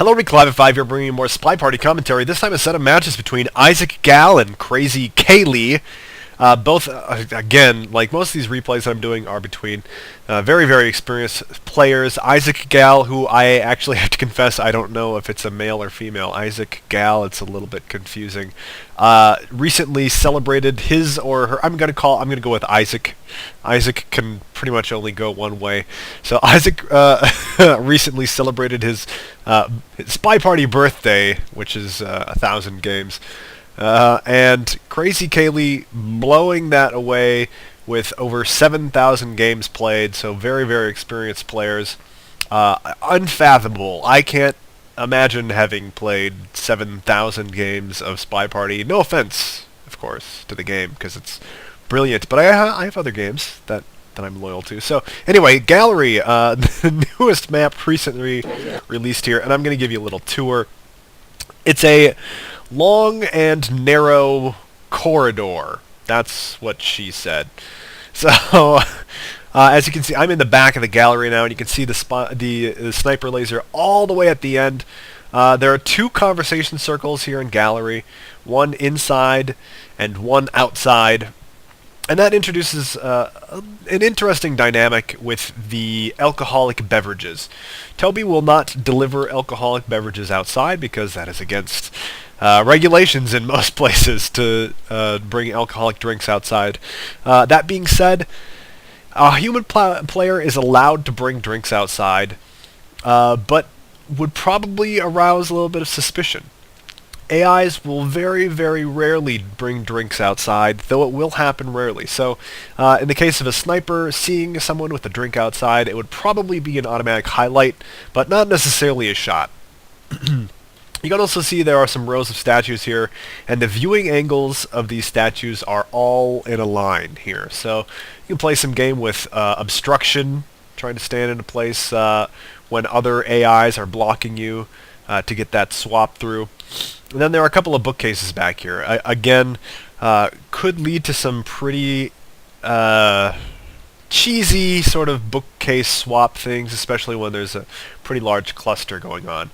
Hello, Reclavified here, bringing you more SpyParty commentary. This time a set of matches between IsaacGal and KrazyCaley. Both, again, like most of these replays I'm doing, are between very, very experienced players. IsaacGal, who I actually have to confess I don't know if it's a male or female. IsaacGal, it's a little bit confusing. Recently celebrated his or her. I'm gonna go with Isaac. Isaac can pretty much only go one way. So Isaac recently celebrated his SpyParty birthday, which is 1,000 games. And KrazyCaley blowing that away with over 7,000 games played, so very, very experienced players. Unfathomable. I can't imagine having played 7,000 games of SpyParty. No offense, of course, to the game, because it's brilliant, but I have other games that I'm loyal to. So, anyway, Gallery, the newest map recently released here, and I'm going to give you a little tour. It's a long and narrow corridor. That's what she said. So, as you can see, I'm in the back of the gallery now, and you can see the sniper laser all the way at the end. There are two conversation circles here in gallery, one inside and one outside. And that introduces an interesting dynamic with the alcoholic beverages. Toby will not deliver alcoholic beverages outside because that is against regulations in most places to bring alcoholic drinks outside. That being said, a human player is allowed to bring drinks outside, but would probably arouse a little bit of suspicion. AIs will very, very rarely bring drinks outside, though it will happen rarely. So, in the case of a sniper, seeing someone with a drink outside, it would probably be an automatic highlight, but not necessarily a shot. You can also see there are some rows of statues here, and the viewing angles of these statues are all in a line here. So, you can play some game with obstruction, trying to stand in a place when other AIs are blocking you to get that swap through. And then there are a couple of bookcases back here. Again, could lead to some pretty cheesy sort of bookcase swap things, especially when there's a pretty large cluster going on.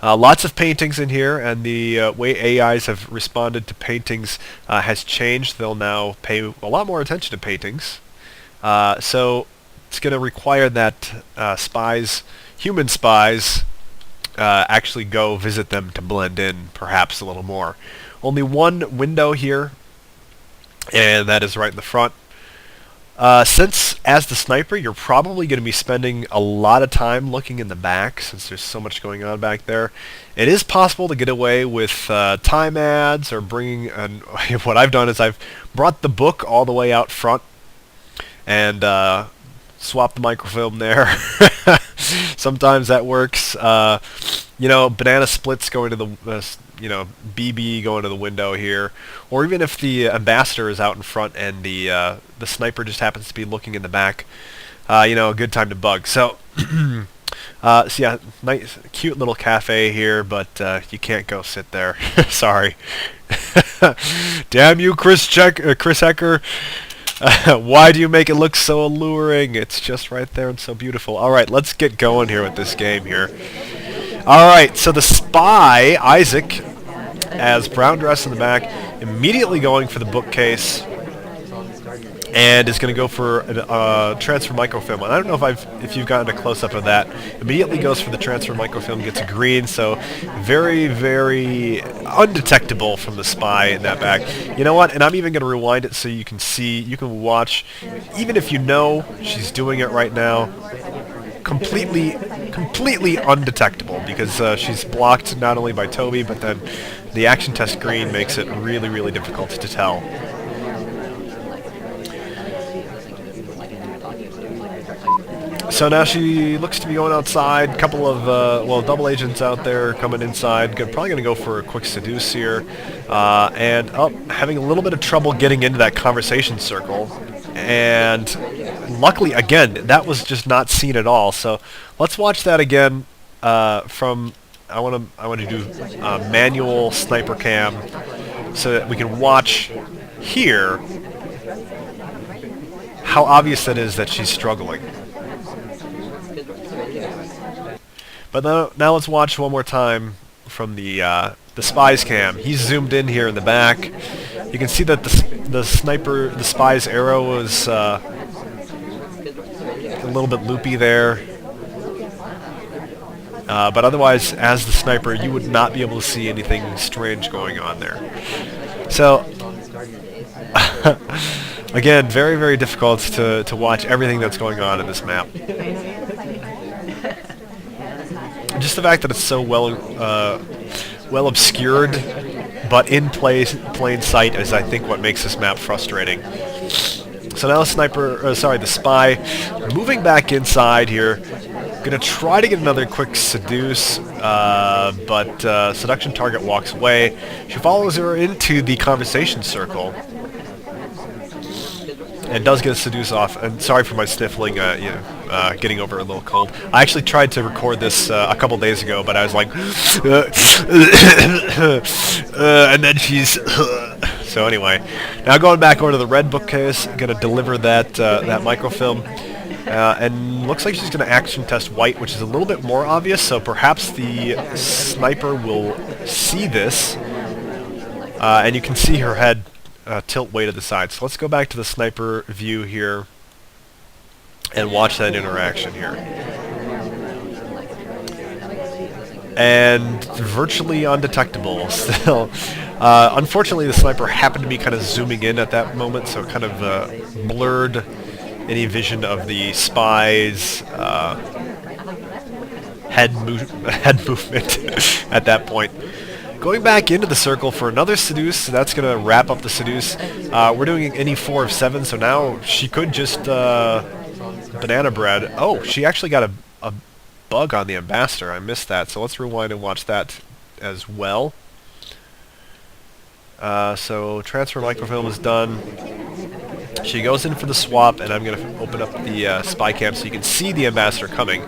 Lots of paintings in here, and the way AIs have responded to paintings has changed. They'll now pay a lot more attention to paintings. So it's going to require that human spies, actually go visit them to blend in perhaps a little more. Only one window here, and that is right in the front. Since, as the sniper, you're probably going to be spending a lot of time looking in the back, since there's so much going on back there, it is possible to get away with time ads or bringing... what I've done is I've brought the book all the way out front and swap the microfilm there. Sometimes that works. Banana splits going to the, BB going to the window here. Or even if the ambassador is out in front and the sniper just happens to be looking in the back, a good time to bug. So, yeah, nice, cute little cafe here, but you can't go sit there. Sorry. Damn you, Chris Hecker. Why do you make it look so alluring? It's just right there and so beautiful. Alright, let's get going here with this game here. Alright, so the spy, Isaac, as brown dress in the back, immediately going for the bookcase, and is going to go for a transfer microfilm. And I don't know if you've gotten a close-up of that. Immediately goes for the transfer microfilm, gets a green, so very, very undetectable from the spy in that back. You know what? And I'm even going to rewind it so you can see, you can watch, even if you know she's doing it right now, completely undetectable, because she's blocked not only by Toby, but then the action test green makes it really, really difficult to tell. So now she looks to be going outside. Couple of, double agents out there coming inside. Probably going to go for a quick seduce here. And having a little bit of trouble getting into that conversation circle. And luckily, again, that was just not seen at all. So let's watch that again from... I want to do manual sniper cam so that we can watch here how obvious it is that she's struggling. But now let's watch one more time from the spy's cam. He's zoomed in here in the back. You can see that the spy's arrow was a little bit loopy there. But otherwise, as the sniper, you would not be able to see anything strange going on there. So, again, very, very difficult to watch everything that's going on in this map. Just the fact that it's so well obscured, but in plain sight is, I think, what makes this map frustrating. So now the spy, moving back inside here. Gonna try to get another quick seduce, but seduction target walks away. She follows her into the conversation circle and does get a seduce off. And sorry for my sniffling, getting over a little cold. I actually tried to record this a couple days ago, but I was like, and then she's. So anyway, now going back over to the red bookcase, gonna deliver that microfilm. And looks like she's going to action test white, which is a little bit more obvious, so perhaps the sniper will see this. And you can see her head tilt way to the side. So let's go back to the sniper view here and watch that interaction here. And virtually undetectable still. Unfortunately, the sniper happened to be kind of zooming in at that moment, so it kind of blurred any vision of the spy's head movement at that point. Going back into the circle for another seduce, so that's going to wrap up the seduce. We're doing any 4 of 7, so now she could just banana bread. Oh, she actually got a bug on the ambassador. I missed that, so let's rewind and watch that as well. So transfer microfilm is done. She goes in for the swap, and I'm going to open up the spy cam so you can see the ambassador coming.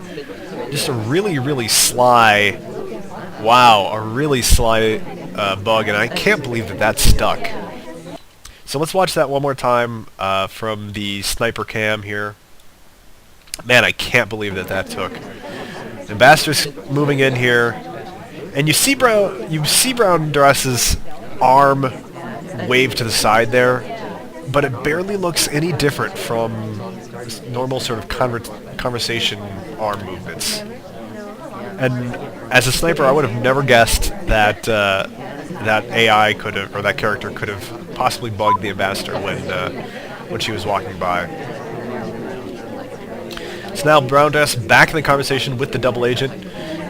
Just a really, really sly, a really sly bug, and I can't believe that that's stuck. So let's watch that one more time from the sniper cam here. Man, I can't believe that took. Ambassador's moving in here, and you see Brown Dress's arm wave to the side there. But it barely looks any different from normal sort of conversation arm movements. And as a sniper, I would have never guessed that that AI could have, or that character could have possibly bugged the ambassador when she was walking by. So now Brown Dress back in the conversation with the double agent,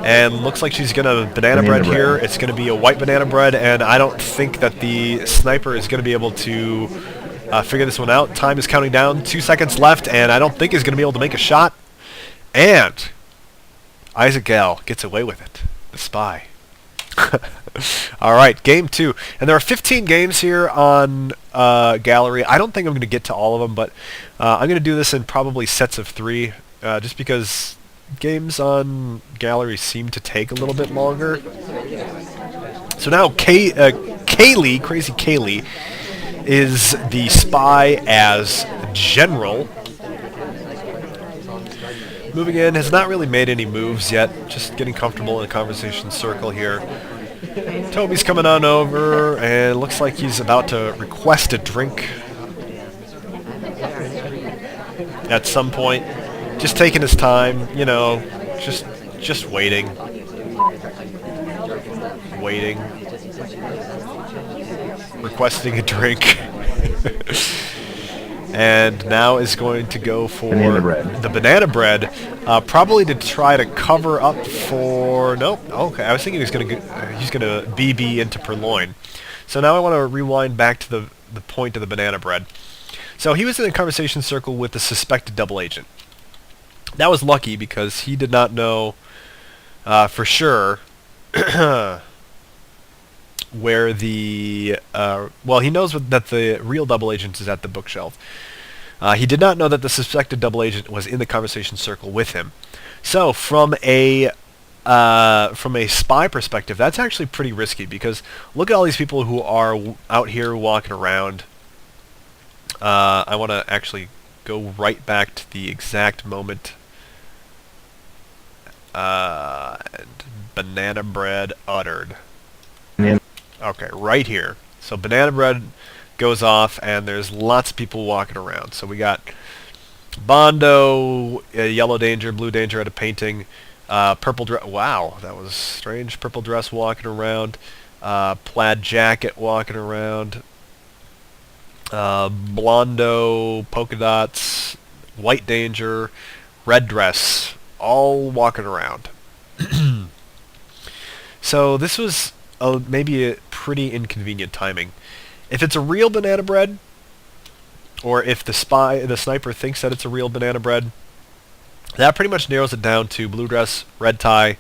and looks like she's gonna banana bread here. It's gonna be a white banana bread, and I don't think that the sniper is gonna be able to figure this one out. Time is counting down, 2 seconds left, and I don't think he's going to be able to make a shot. And IsaacGal gets away with it. The spy. Alright, game 2. And there are 15 games here on Gallery. I don't think I'm going to get to all of them, but I'm going to do this in probably sets of 3, just because games on Gallery seem to take a little bit longer. So now KrazyCaley is the spy as general. Moving in, has not really made any moves yet, just getting comfortable in the conversation circle here. Toby's coming on over, and looks like he's about to request a drink at some point. Just taking his time, you know, just waiting. Requesting a drink. And now is going to go for the banana bread, probably to try to cover up for... Nope. Okay, I was thinking he's gonna BB into Purloin. So now I want to rewind back to the point of the banana bread. So he was in a conversation circle with the suspected double agent. That was lucky because he did not know for sure where the... well, he knows that the real double agent is at the bookshelf. He did not know that the suspected double agent was in the conversation circle with him. So, from a spy perspective, that's actually pretty risky, because look at all these people who are out here walking around. I want to actually go right back to the exact moment And banana bread uttered. Banana. Okay, right here. So banana bread goes off, and there's lots of people walking around. So we got Bondo, yellow danger, blue danger at a painting, purple dress. Wow, that was strange. Purple dress walking around, plaid jacket walking around, Blondo, polka dots, white danger, red dress, all walking around. So this was maybe a pretty inconvenient timing. If it's a real banana bread, or if the sniper thinks that it's a real banana bread, that pretty much narrows it down to blue dress, red tie,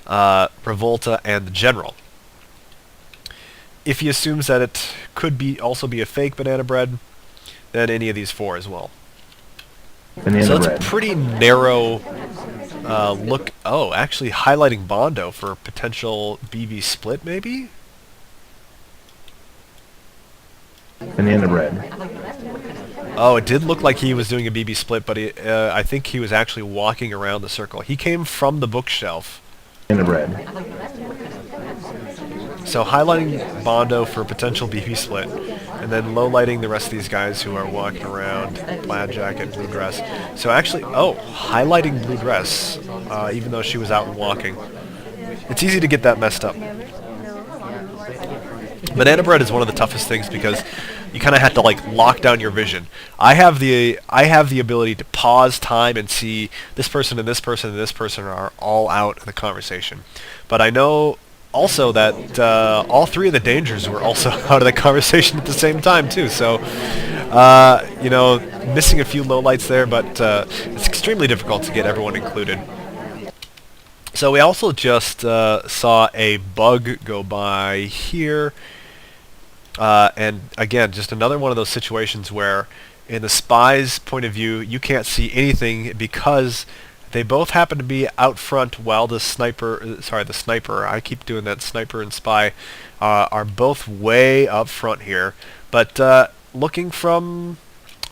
Revolta, and the general. If he assumes that it could also be a fake banana bread, then any of these four as well. Banana so that's bread. a pretty narrow look. Oh, actually highlighting Bondo for potential BB split, maybe? Banana bread. Oh, it did look like he was doing a BB split, but I think he was actually walking around the circle. He came from the bookshelf. Banana bread. So highlighting Bondo for potential BB split, and then low-lighting the rest of these guys who are walking around, plaid jacket, blue dress. So actually, highlighting blue dress, even though she was out and walking. It's easy to get that messed up. Banana bread is one of the toughest things because you kind of have to lock down your vision. I have the ability to pause time and see this person and this person and this person are all out in the conversation, but I know also that all three of the dangers were also out of the conversation at the same time too. So missing a few lowlights there, but it's extremely difficult to get everyone included. So we also just saw a bug go by here. And again, just another one of those situations where in the spy's point of view, you can't see anything because they both happen to be out front while the sniper, I keep doing that, sniper and spy, are both way up front here. But looking from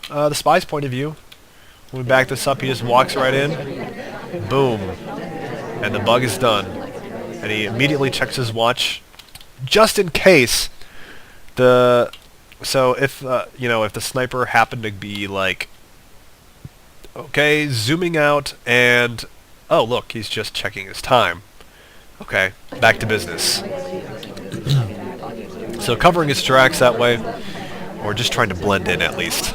the spy's point of view, when we back this up, he just walks right in, boom, and the bug is done. And he immediately checks his watch, just in case. So if if the sniper happened to be okay, zooming out, and oh look, he's just checking his time. Okay, back to business. So covering his tracks that way, or just trying to blend in at least.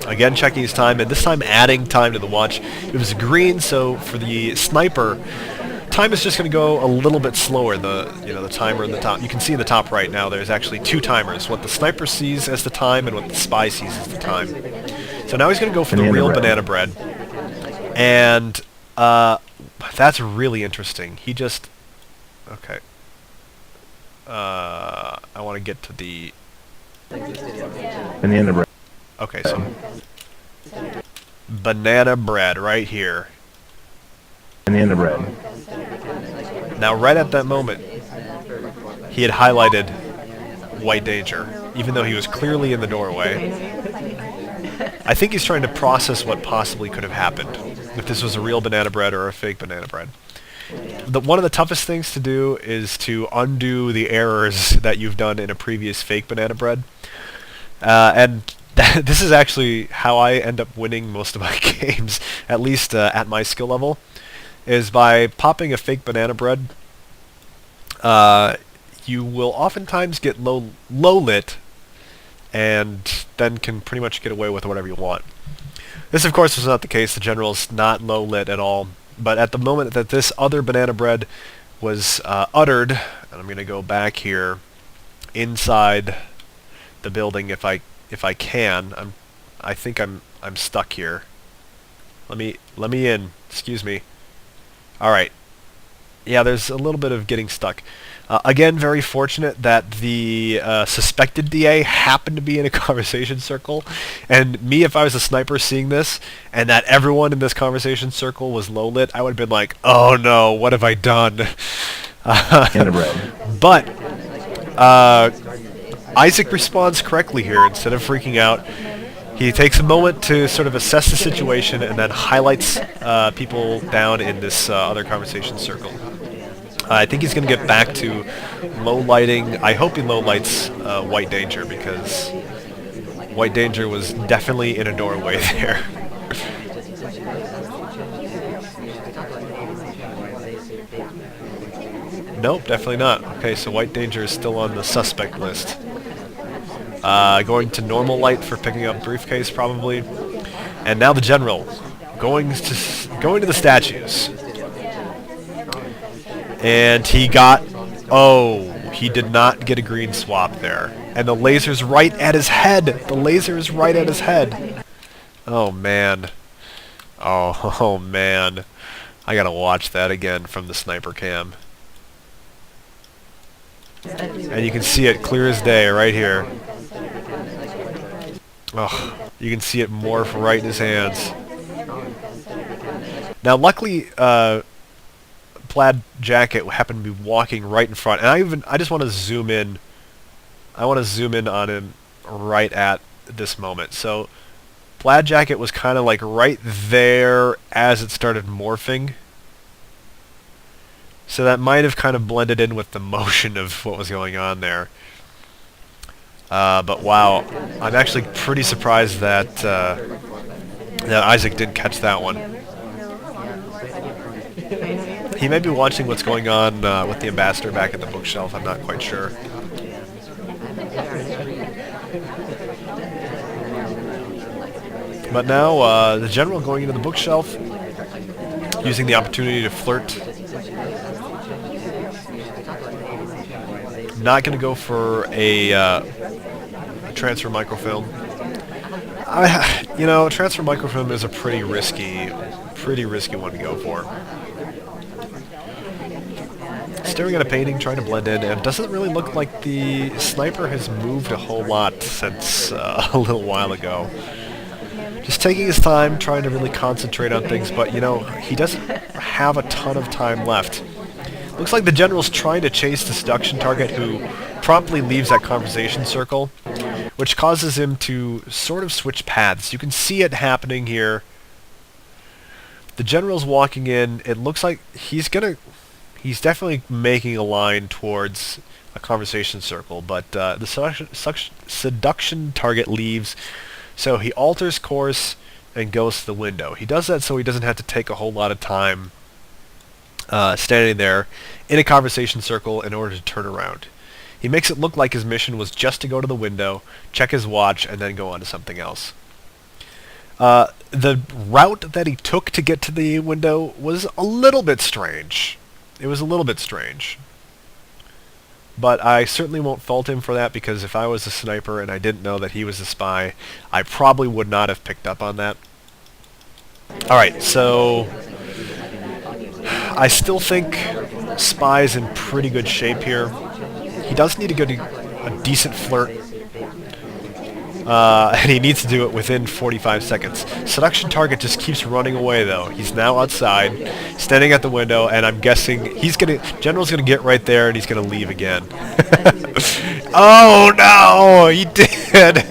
Again, checking his time, and this time adding time to the watch. It was green, so for the sniper, time is just going to go a little bit slower. The timer in the top. You can see in the top right now there's actually two timers. What the sniper sees as the time and what the spy sees as the time. So now he's going to go for the real banana bread. And that's really interesting. He just... Okay. I want to get to the... Banana bread. Okay, so... Banana bread right here. Banana bread. Now, right at that moment, he had highlighted white danger, even though he was clearly in the doorway. I think he's trying to process what possibly could have happened, if this was a real banana bread or a fake banana bread. One of the toughest things to do is to undo the errors that you've done in a previous fake banana bread. And this is actually how I end up winning most of my games, at least at my skill level, is by popping a fake banana bread. You will oftentimes get low lit, and then can pretty much get away with whatever you want. This, of course, was not the case. The general's not low lit at all. But at the moment that this other banana bread was uttered, and I'm going to go back here inside the building if I can. I think I'm stuck here. Let me in. Excuse me. All right. Yeah, there's a little bit of getting stuck. Again, very fortunate that the suspected DA happened to be in a conversation circle, and me, if I was a sniper seeing this, and that everyone in this conversation circle was low lit, I would have been like, oh no, what have I done? But Isaac responds correctly here. Instead of freaking out, He takes a moment to sort of assess the situation and then highlights people down in this other conversation circle. I think he's going to get back to low lighting. I hope he low lights White Danger, because White Danger was definitely in a doorway there. Nope, definitely not. Okay, so White Danger is still on the suspect list. Going to normal light for picking up briefcase, probably. And now the general, going to the statues. And he got... Oh, he did not get a green swap there. And the laser's right at his head! The laser is right at his head! Oh, man. Oh, man. I gotta watch that again from the sniper cam. And you can see it clear as day right here. Oh, you can see it morph right in his hands. Now, luckily, Plaid Jacket happened to be walking right in front, and I just want to zoom in. I want to zoom in on him right at this moment. So, Plaid Jacket was kind of like right there as it started morphing. So that might have kind of blended in with the motion of what was going on there. But wow, I'm actually pretty surprised that that Isaac didn't catch that one. He may be watching what's going on with the ambassador back at the bookshelf. I'm not quite sure. But now the general going into the bookshelf, using the opportunity to flirt. Not going to go for a transfer microfilm. You know, transfer microfilm is a pretty risky one to go for. Staring at a painting, trying to blend in, and it doesn't really look like the sniper has moved a whole lot since a little while ago. Just taking his time, trying to really concentrate on things, but you know, he doesn't have a ton of time left. Looks like the general's trying to chase the seduction target, who promptly leaves that conversation circle, which causes him to sort of switch paths. You can see it happening here. The general's walking in. It looks like he's definitely making a line towards a conversation circle, but the seduction target leaves, so he alters course and goes to the window. He does that so he doesn't have to take a whole lot of time standing there in a conversation circle in order to turn around. He makes it look like his mission was just to go to the window, check his watch, and then go on to something else. The route that he took to get to the window was a little bit strange. It was a little bit strange. But I certainly won't fault him for that, because if I was a sniper and I didn't know that he was a spy, I probably would not have picked up on that. Alright, so I still think Spy's in pretty good shape here. He does need to go to a decent flirt, and he needs to do it within 45 seconds. Seduction target just keeps running away, though. He's now outside, standing at the window, and I'm guessing General's gonna get right there, and he's gonna leave again. Oh no, he did!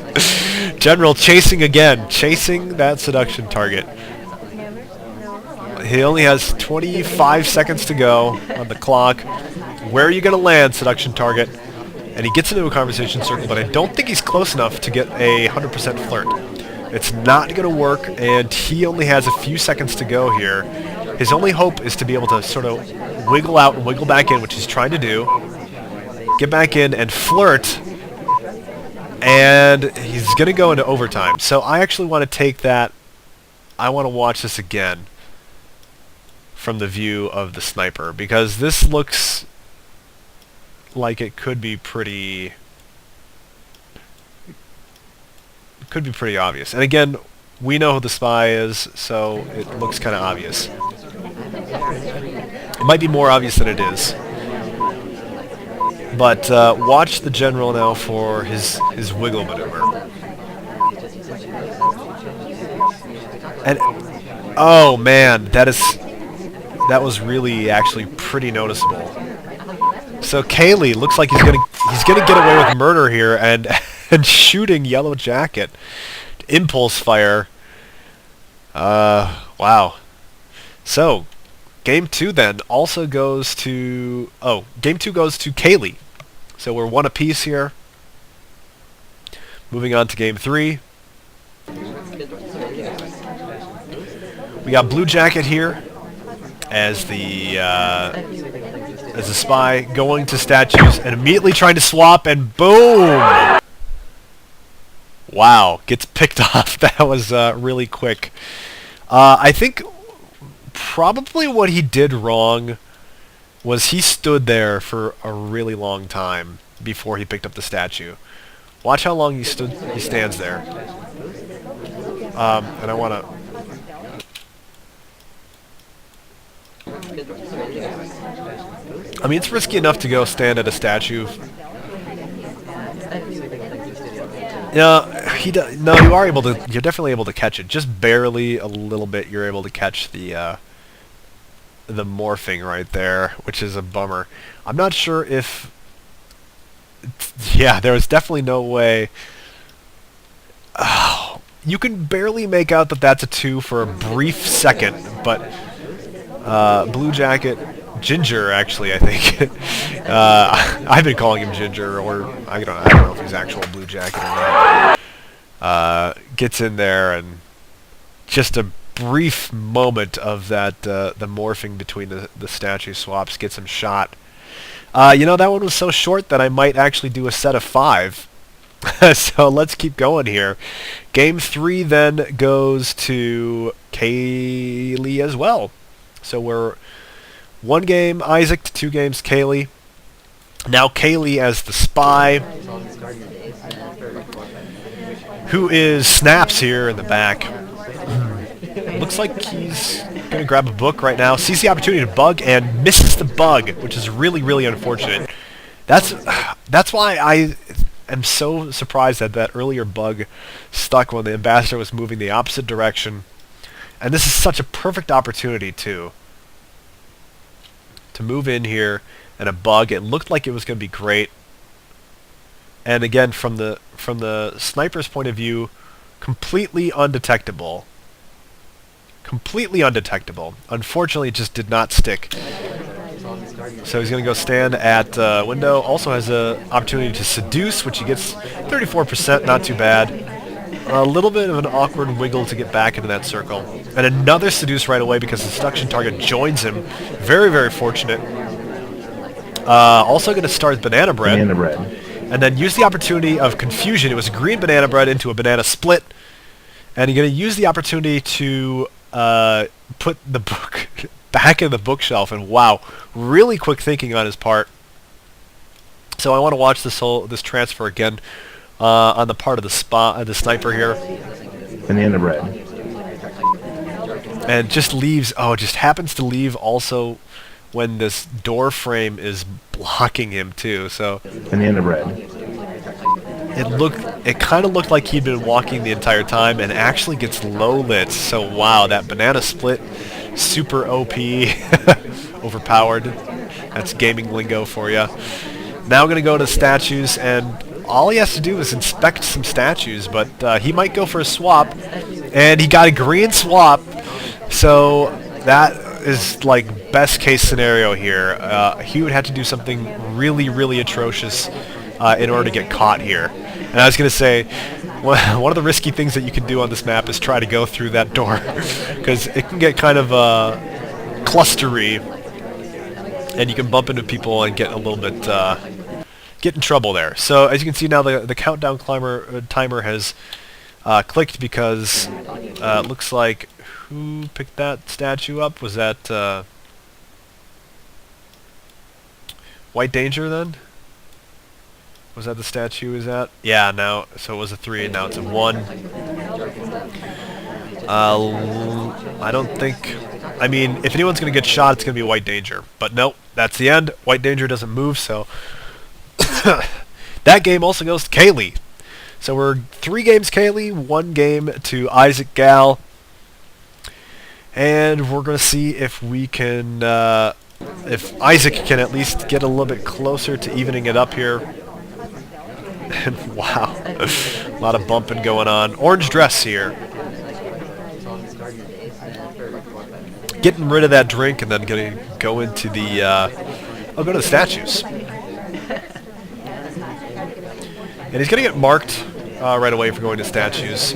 General chasing again, chasing that seduction target. He only has 25 seconds to go on the clock. Where are you going to land, seduction target? And he gets into a conversation circle, but I don't think he's close enough to get a 100% flirt. It's not going to work, and he only has a few seconds to go here. His only hope is to be able to sort of wiggle out and wiggle back in, which he's trying to do. Get back in and flirt. And he's going to go into overtime. So I actually want to take that. I want to watch this again from the view of the sniper, because this looks like it could be pretty obvious. And again, we know who the spy is, so it looks kind of obvious. It might be more obvious than it is. But watch the general now for his wiggle maneuver. And oh man, that was really actually pretty noticeable. So Caley looks like he's gonna get away with murder here and shooting Yellow Jacket. Impulse fire. Wow. So, game 2 then also goes to... Oh, game 2 goes to Caley. So we're one apiece here. Moving on to game 3. We got Blue Jacket here as the spy, going to statues and immediately trying to swap, and boom! Wow, gets picked off. That was really quick. I think probably what he did wrong was he stood there for a really long time before he picked up the statue. Watch how long he stands there. And I want to... I mean, it's risky enough to go stand at a statue. No, no, you are able to. You're definitely able to catch it. Just barely, a little bit. You're able to catch the morphing right there, which is a bummer. I'm not sure if. Yeah, there was definitely no way. Oh, you can barely make out that that's a 2 for a brief second, but Blue Jacket. Ginger, actually, I think. I've been calling him Ginger, or I don't know if he's actual Blue Jacket or not. Gets in there, and just a brief moment of that the morphing between the statue swaps gets him shot. You know, that one was so short that I might actually do a set of 5. So let's keep going here. Game 3 then goes to Caley as well. So we're 1 game Isaac to 2 games Caley. Now Caley as the spy, who is Snaps here in the back. Looks like he's going to grab a book right now. Sees the opportunity to bug and misses the bug, which is really, really unfortunate. That's why I am so surprised that that earlier bug stuck when the ambassador was moving the opposite direction. And this is such a perfect opportunity, too, to move in here, and a bug. It looked like it was going to be great. And again, from the sniper's point of view, completely undetectable. Completely undetectable. Unfortunately, it just did not stick. So he's going to go stand at window. Also has an opportunity to seduce, which he gets 34%, not too bad. A little bit of an awkward wiggle to get back into that circle. And another seduce right away because the seduction target joins him. Very, very fortunate. Also going to start Banana Bread. Banana Bread. And then use the opportunity of confusion. It was green Banana Bread into a banana split. And you're going to use the opportunity to put the book back in the bookshelf. And wow, really quick thinking on his part. So I want to watch this transfer again. On the part of the sniper here. Banana Bread. And just leaves, just happens to leave also when this door frame is blocking him too, so. Banana Bread. It kind of looked like he'd been walking the entire time, and actually gets low lit, so wow, that banana split, super OP, overpowered. That's gaming lingo for you. Now we're going to go to statues, and all he has to do is inspect some statues, but he might go for a swap, and he got a green swap, so that is like best case scenario here. He would have to do something really, really atrocious in order to get caught here. And I was going to say, one of the risky things that you can do on this map is try to go through that door, because it can get kind of clustery, and you can bump into people and get a little bit... get in trouble there. So as you can see now, the countdown timer has clicked because it looks like who picked that statue up? Was that White Danger then? Was that the statue is at? Yeah, now, so it was a 3 and now it's a 1. I don't think, I mean, if anyone's going to get shot, it's going to be White Danger. But nope, that's the end. White Danger doesn't move, so that game also goes to Caley. So we're 3 games Caley, 1 game to IsaacGal. And we're going to see if we can, if Isaac can at least get a little bit closer to evening it up here. Wow. A lot of bumping going on. Orange dress here. Getting rid of that drink and then going to go into the... I'll go to the statues. And he's going to get marked right away for going to statues.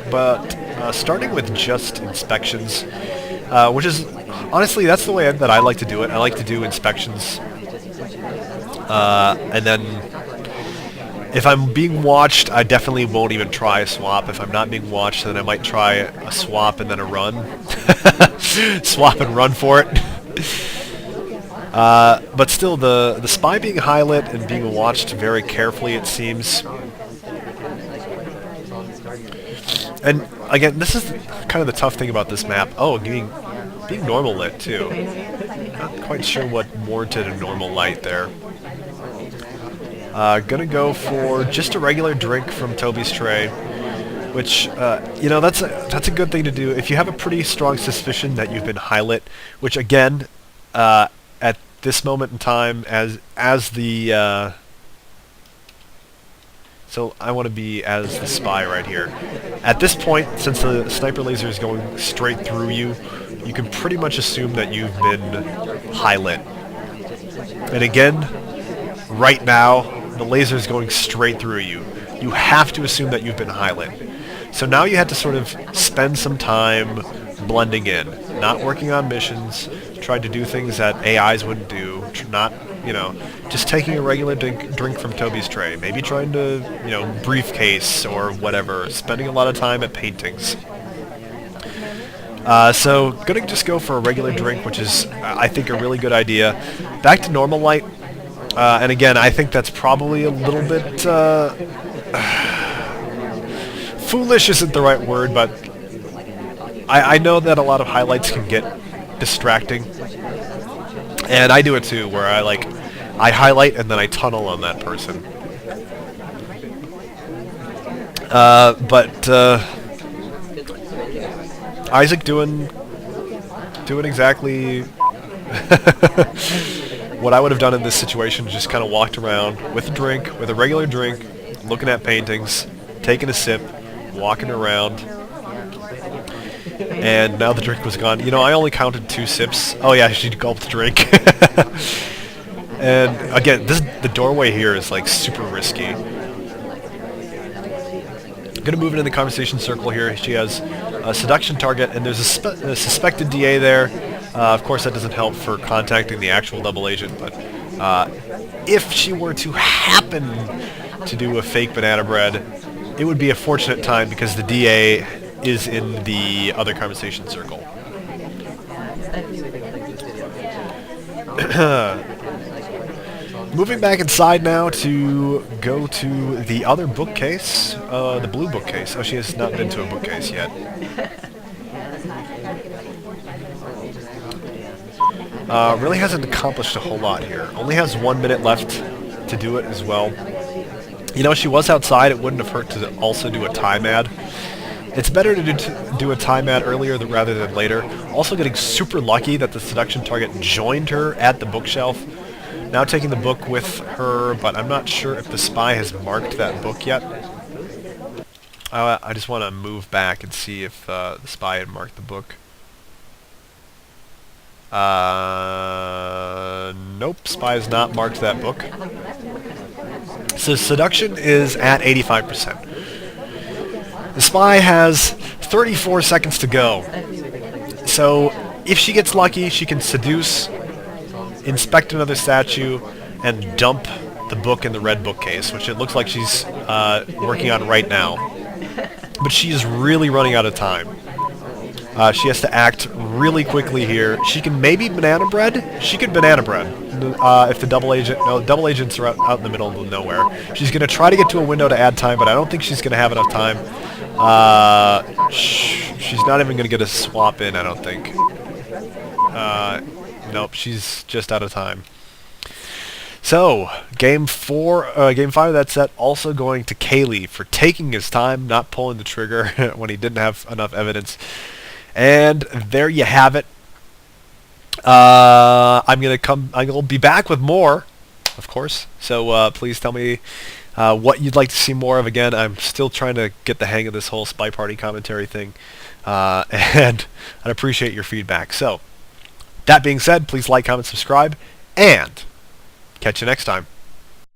But starting with just inspections, which is... Honestly, that's the way that I like to do it. I like to do inspections. And then... If I'm being watched, I definitely won't even try a swap. If I'm not being watched, then I might try a swap and then a run. Swap and run for it. But still, the spy being highlit and being watched very carefully, it seems. And again, this is kind of the tough thing about this map. Oh, being normal lit too. Not quite sure what warranted a normal light there. Gonna go for just a regular drink from Toby's tray, which, you know, that's a good thing to do. If you have a pretty strong suspicion that you've been highlit, which again, at this moment in time, as the, so I want to be as the spy right here. At this point, since the sniper laser is going straight through you, you can pretty much assume that you've been highlit. And again, right now, the laser is going straight through you. You have to assume that you've been highlit. So now you have to sort of spend some time blending in, not working on missions, trying to do things that AIs wouldn't do, not, you know, just taking a regular drink from Toby's tray, maybe trying to, you know, briefcase or whatever, spending a lot of time at paintings. So gonna just go for a regular drink, which is, I think, a really good idea. Back to normal light. And again, I think that's probably a little bit... foolish isn't the right word, but I know that a lot of highlights can get distracting. And I do it too, where I highlight and then I tunnel on that person. But Isaac doing exactly... What I would have done in this situation is just kind of walked around with a regular drink, looking at paintings, taking a sip, walking around, and now the drink was gone. You know, I only counted 2 sips. Oh yeah, she gulped the drink. And again, the doorway here is like super risky. I'm gonna move into the conversation circle here. She has a seduction target, and there's a suspected DA there. Of course, that doesn't help for contacting the actual double agent, but if she were to happen to do a fake banana bread, it would be a fortunate time because the DA is in the other conversation circle. Moving back inside now to go to the other bookcase, the blue bookcase. Oh, she has not been to a bookcase yet. Really hasn't accomplished a whole lot here. Only has 1 minute left to do it as well. You know, she was outside. It wouldn't have hurt to also do a time ad. It's better to do a time ad earlier rather than later. Also getting super lucky that the seduction target joined her at the bookshelf. Now taking the book with her, but I'm not sure if the spy has marked that book yet. I just want to move back and see if the spy had marked the book. Nope, spy has not marked that book. So seduction is at 85%. The spy has 34 seconds to go. So if she gets lucky, she can seduce, inspect another statue, and dump the book in the red bookcase, which it looks like she's working on right now. But she is really running out of time. She has to act really quickly here. She can maybe banana bread? She could banana bread. If the double agent... No, the double agents are out in the middle of nowhere. She's going to try to get to a window to add time, but I don't think she's going to have enough time. She's not even going to get a swap in, I don't think. Nope, she's just out of time. So, game 5 of that set also going to Caley for taking his time, not pulling the trigger when he didn't have enough evidence. And there you have it. I'm gonna be back with more, of course. So please tell me what you'd like to see more of. Again, I'm still trying to get the hang of this whole SpyParty commentary thing, and I'd appreciate your feedback. So, that being said, please like, comment, subscribe, and catch you next time.